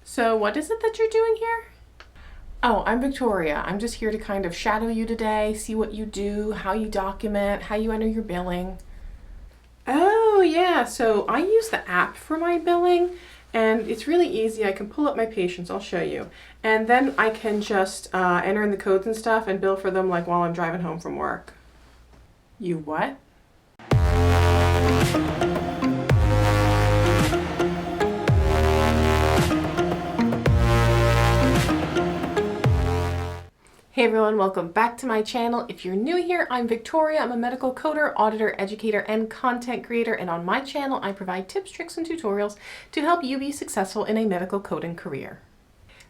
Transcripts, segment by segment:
So what is it that you're doing here? Oh, I'm Victoria. I'm just here to kind of shadow you today, see what you do, how you document, how you enter your billing. Oh yeah, so I use the app for my billing and it's really easy. I can pull up my patients, I'll show you. And then I can just enter in the codes and stuff and bill for them like while I'm driving home from work. You what? Hey everyone, welcome back to my channel. If you're new here, I'm Victoria. I'm a medical coder, auditor, educator, and content creator. And on my channel, I provide tips, tricks, and tutorials to help you be successful in a medical coding career.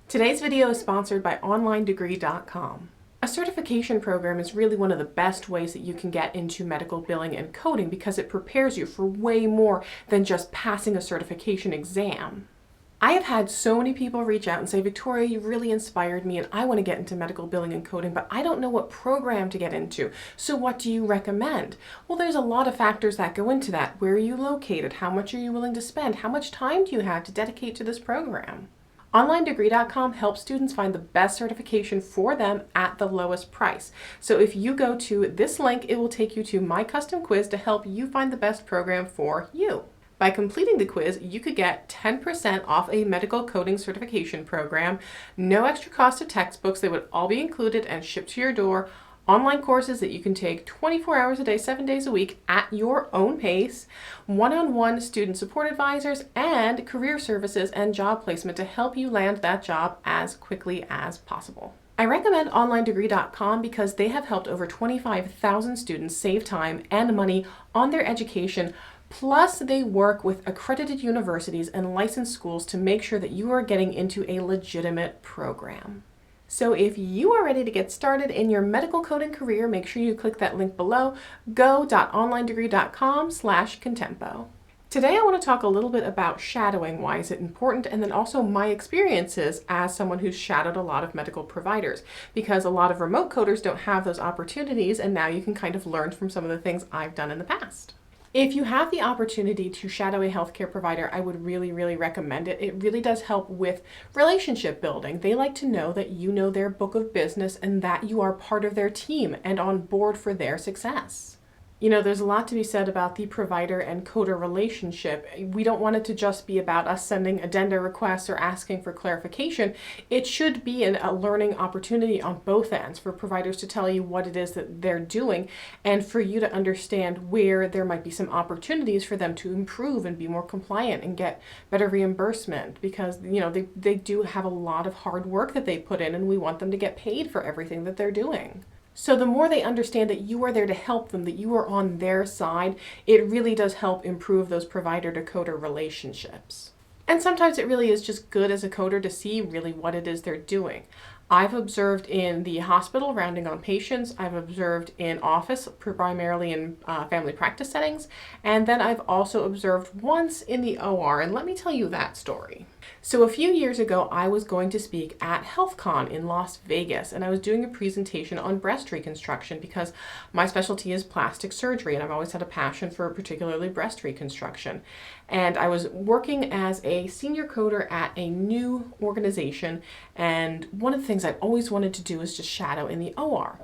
Today's video is sponsored by OnlineDegree.com. A certification program is really one of the best ways that you can get into medical billing and coding because it prepares you for way more than just passing a certification exam. I have had so many people reach out and say, Victoria, you really inspired me and I want to get into medical billing and coding, but I don't know what program to get into. So what do you recommend? Well, there's a lot of factors that go into that. Where are you located? How much are you willing to spend? How much time do you have to dedicate to this program? OnlineDegree.com helps students find the best certification for them at the lowest price. So if you go to this link, it will take you to my custom quiz to help you find the best program for you. By completing the quiz, you could get 10% off a medical coding certification program, no extra cost of textbooks. They would all be included and shipped to your door, online courses that you can take 24 hours a day, 7 days a week at your own pace, one-on-one student support advisors, and career services and job placement to help you land that job as quickly as possible. I recommend OnlineDegree.com because they have helped over 25,000 students save time and money on their education. Plus, they work with accredited universities and licensed schools to make sure that you are getting into a legitimate program. So if you are ready to get started in your medical coding career, make sure you click that link below, go.onlinedegree.com/Contempo. Today I want to talk a little bit about shadowing, why is it important, and then also my experiences as someone who's shadowed a lot of medical providers, because a lot of remote coders don't have those opportunities, and now you can kind of learn from some of the things I've done in the past. If you have the opportunity to shadow a healthcare provider, I would really recommend it. It really does help with relationship building. They like to know that you know their book of business and that you are part of their team and on board for their success. You know, there's a lot to be said about the provider and coder relationship. We don't want it to just be about us sending addenda requests or asking for clarification. It should be a learning opportunity on both ends for providers to tell you what it is that they're doing and for you to understand where there might be some opportunities for them to improve and be more compliant and get better reimbursement because, you know, they do have a lot of hard work that they put in and we want them to get paid for everything that they're doing. So the more they understand that you are there to help them, that you are on their side, it really does help improve those provider to coder relationships. And sometimes it really is just good as a coder to see really what it is they're doing. I've observed in the hospital rounding on patients, I've observed in office, primarily in family practice settings, and then I've also observed once in the OR, and let me tell you that story. So a few years ago, I was going to speak at HealthCon in Las Vegas, and I was doing a presentation on breast reconstruction because my specialty is plastic surgery, and I've always had a passion for particularly breast reconstruction. And I was working as a senior coder at a new organization, and one of the things I've always wanted to do is just shadow in the OR.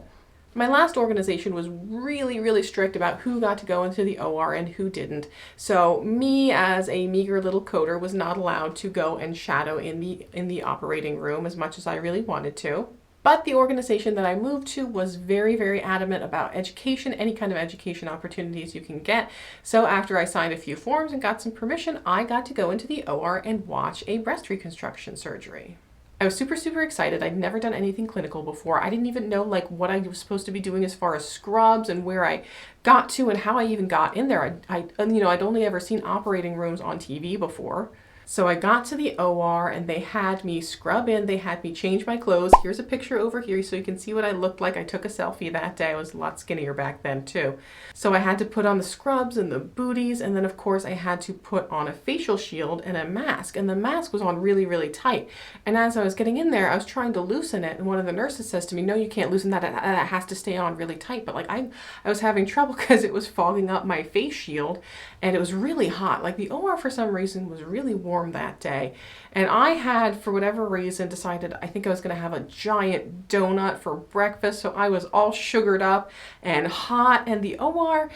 My last organization was really strict about who got to go into the OR and who didn't. So me as a meager little coder was not allowed to go and shadow in the operating room as much as I really wanted to. But the organization that I moved to was very adamant about education, any kind of education opportunities you can get. So after I signed a few forms and got some permission, I got to go into the OR and watch a breast reconstruction surgery. I was super excited. I'd never done anything clinical before. I didn't even know like what I was supposed to be doing as far as scrubs and where I got to and how I even got in there. I'd only ever seen operating rooms on TV before. So I got to the OR and they had me scrub in, they had me change my clothes. Here's a picture over here so you can see what I looked like. I took a selfie that day. I was a lot skinnier back then too. So I had to put on the scrubs and the booties, and then of course I had to put on a facial shield and a mask, and the mask was on really tight. And as I was getting in there, I was trying to loosen it, and one of the nurses says to me, no, you can't loosen that, it has to stay on really tight. But like I was having trouble because it was fogging up my face shield and it was really hot. Like the OR for some reason was really warm warm that day. And I had, for whatever reason, decided I think I was going to have a giant donut for breakfast. So I was all sugared up and hot. And the OR,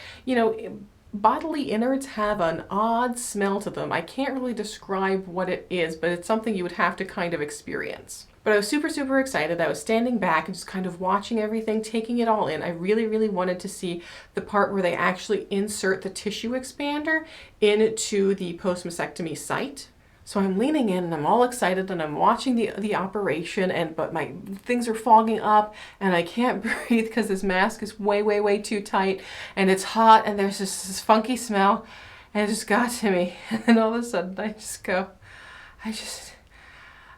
bodily innards have an odd smell to them. I can't really describe what it is, but it's something you would have to kind of experience. But I was super, super excited. I was standing back and just kind of watching everything, taking it all in. I really, really wanted to see the part where they actually insert the tissue expander into the post-mastectomy site. So I'm leaning in and I'm all excited and I'm watching the operation, but my things are fogging up and I can't breathe because this mask is way, way, way too tight and it's hot and there's just this funky smell and it just got to me. And then all of a sudden I just go,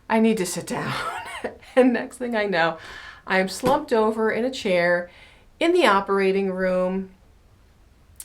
I need to sit down. And next thing I know, I'm slumped over in a chair in the operating room,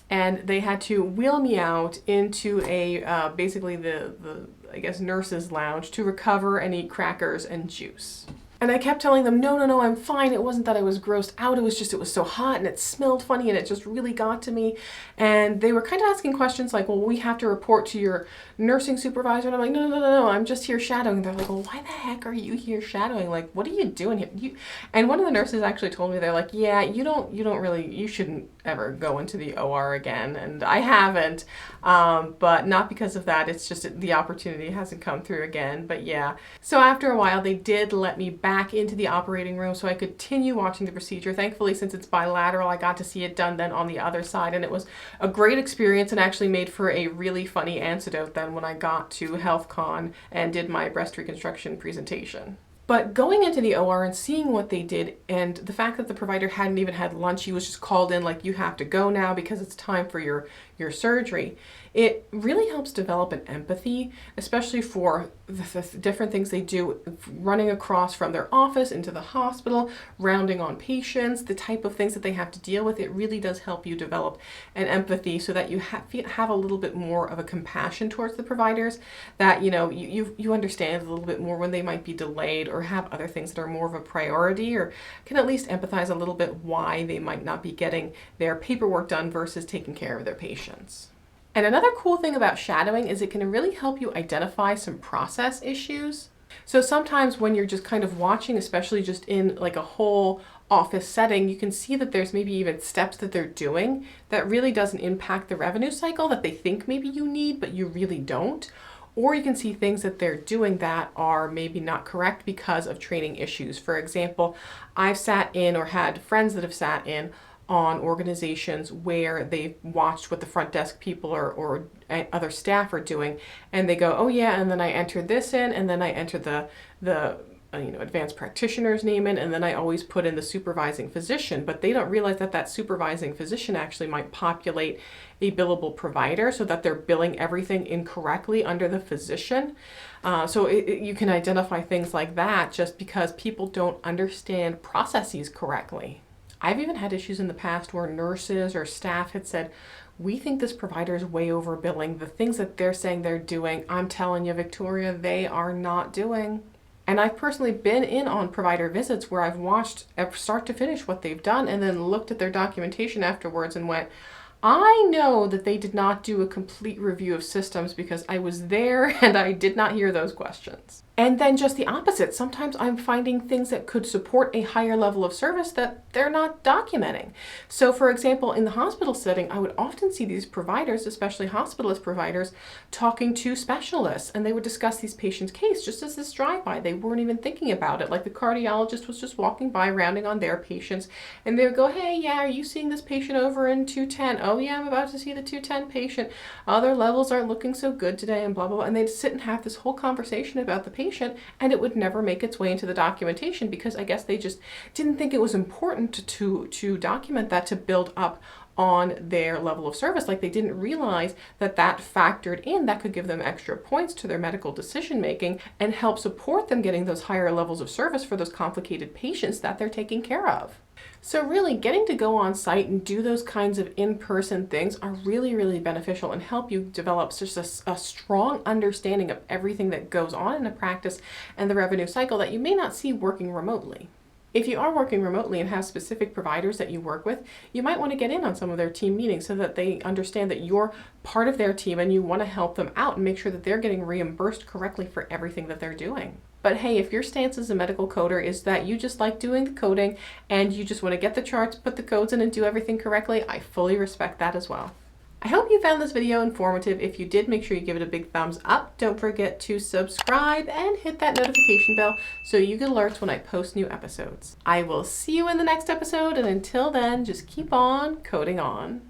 and they had to wheel me out into a basically the I guess nurse's lounge to recover and eat crackers and juice. And I kept telling them, no, I'm fine. It wasn't that I was grossed out. It was just, it was so hot and it smelled funny and it just really got to me. And they were kind of asking questions like, well, we have to report to your nursing supervisor. And I'm like, no, I'm just here shadowing. They're like, well, why the heck are you here shadowing? Like, what are you doing here? And one of the nurses actually told me, they're like, yeah, you shouldn't ever go into the OR again. And I haven't, but not because of that. It's just the opportunity hasn't come through again. But yeah, so after a while, they did let me back into the operating room so I could continue watching the procedure. Thankfully, since it's bilateral, I got to see it done then on the other side, and it was a great experience and actually made for a really funny anecdote then when I got to HealthCon and did my breast reconstruction presentation. But going into the OR and seeing what they did, and the fact that the provider hadn't even had lunch, he was just called in like, you have to go now because it's time for your surgery. It really helps develop an empathy, especially for the different things they do, running across from their office into the hospital, rounding on patients, the type of things that they have to deal with. It really does help you develop an empathy so that you have a little bit more of a compassion towards the providers, that you understand a little bit more when they might be delayed or have other things that are more of a priority, or can at least empathize a little bit why they might not be getting their paperwork done versus taking care of their patients. And another cool thing about shadowing is it can really help you identify some process issues. So sometimes when you're just kind of watching, especially just in like a whole office setting, you can see that there's maybe even steps that they're doing that really doesn't impact the revenue cycle that they think maybe you need, but you really don't. Or you can see things that they're doing that are maybe not correct because of training issues. For example, I've sat in or had friends that have sat in on organizations where they've watched what the front desk people or other staff are doing, and they go, oh yeah, and then I enter this in, and then I enter the advanced practitioner's name in, and then I always put in the supervising physician, but they don't realize that that supervising physician actually might populate a billable provider so that they're billing everything incorrectly under the physician. So you can identify things like that just because people don't understand processes correctly. I've even had issues in the past where nurses or staff had said, we think this provider is way overbilling. The things that they're saying they're doing, I'm telling you, Victoria, they are not doing. And I've personally been in on provider visits where I've watched start to finish what they've done and then looked at their documentation afterwards and went, I know that they did not do a complete review of systems because I was there and I did not hear those questions. And then just the opposite. Sometimes I'm finding things that could support a higher level of service that they're not documenting. So for example, in the hospital setting, I would often see these providers, especially hospitalist providers, talking to specialists, and they would discuss these patients' case just as this drive-by. They weren't even thinking about it. Like the cardiologist was just walking by, rounding on their patients, and they would go, hey, yeah, are you seeing this patient over in 210? Oh yeah, I'm about to see the 210 patient. Their levels aren't looking so good today, and blah, blah, blah. And they'd sit and have this whole conversation about the patient, and it would never make its way into the documentation because I guess they just didn't think it was important to document that to build up on their level of service. Like they didn't realize that factored in, that could give them extra points to their medical decision making and help support them getting those higher levels of service for those complicated patients that they're taking care of. So really getting to go on site and do those kinds of in-person things are really, really beneficial and help you develop just a strong understanding of everything that goes on in a practice and the revenue cycle that you may not see working remotely. If you are working remotely and have specific providers that you work with, you might want to get in on some of their team meetings so that they understand that you're part of their team and you want to help them out and make sure that they're getting reimbursed correctly for everything that they're doing. But hey, if your stance as a medical coder is that you just like doing the coding and you just want to get the charts, put the codes in and do everything correctly, I fully respect that as well. I hope you found this video informative. If you did, make sure you give it a big thumbs up. Don't forget to subscribe and hit that notification bell so you get alerts when I post new episodes. I will see you in the next episode, and until then, just keep on coding on.